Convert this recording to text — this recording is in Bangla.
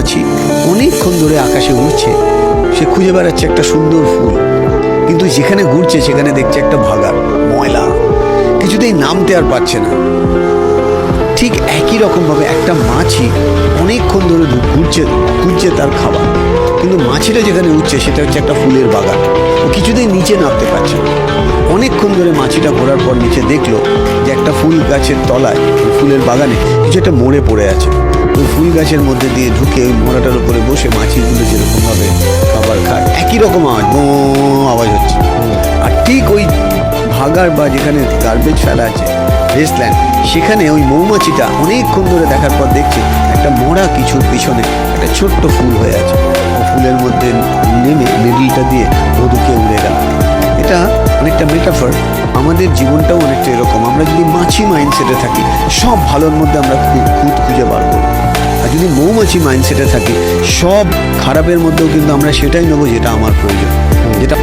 মাছি অনেকক্ষণ ধরে আকাশে উড়ছে। সে খুঁজে বেড়াচ্ছে একটা সুন্দর ফুল, কিন্তু যেখানে ঘুরছে সেখানে দেখছে একটা ভাগাড়, ময়লা, কিছুতেই নামতে আর পারছে না। ঠিক একই রকমভাবে একটা মাছি অনেকক্ষণ ধরে ঘুরছে, খুঁজছে তার খাবার, কিন্তু মাছিটা যেখানে উঠছে সেটা হচ্ছে একটা ফুলের বাগান। ও কিছুতেই নিচে নামতে পারছে না। অনেকক্ষণ ধরে মাছিটা ঘোরার পর নিচে দেখলো যে একটা ফুল গাছের তলায়, ওই ফুলের বাগানে কিছু একটা মরে পড়ে আছে। ওই ফুল গাছের মধ্যে দিয়ে ঢুকে ওই মোড়াটার উপরে বসে মাছিগুলো যেরকমভাবে খাবার খায়, একই রকম আওয়াজ, বো আওয়াজ হচ্ছে। আর ঠিক ওই ভাগাড় বা যেখানে গার্বেজ ফেলা আছে, ওয়েস্টল্যান্ড, সেখানে ওই মৌমাছিটা অনেকক্ষণ ধরে দেখার পর দেখছে একটা মরা কিছুর পিছনে একটা ছোট্ট ফুল হয়ে আছে। ও ফুলের মধ্যে নেমে মিডলটা দিয়ে ওদিকে উড়ে গেল। এটা অনেকটা মেটাফর। আমাদের জীবনটাও অনেকটা এরকম। আমরা যদি মাছি মাইন্ডসেটে থাকি, সব ভালোর মধ্যে আমরা খুঁত খুঁজে বার করব। আর যদি মৌমাছি মাইন্ডসেটে থাকি, সব খারাপের মধ্যেও কিন্তু আমরা সেটাই নেবো যেটা আমার প্রয়োজন, যেটা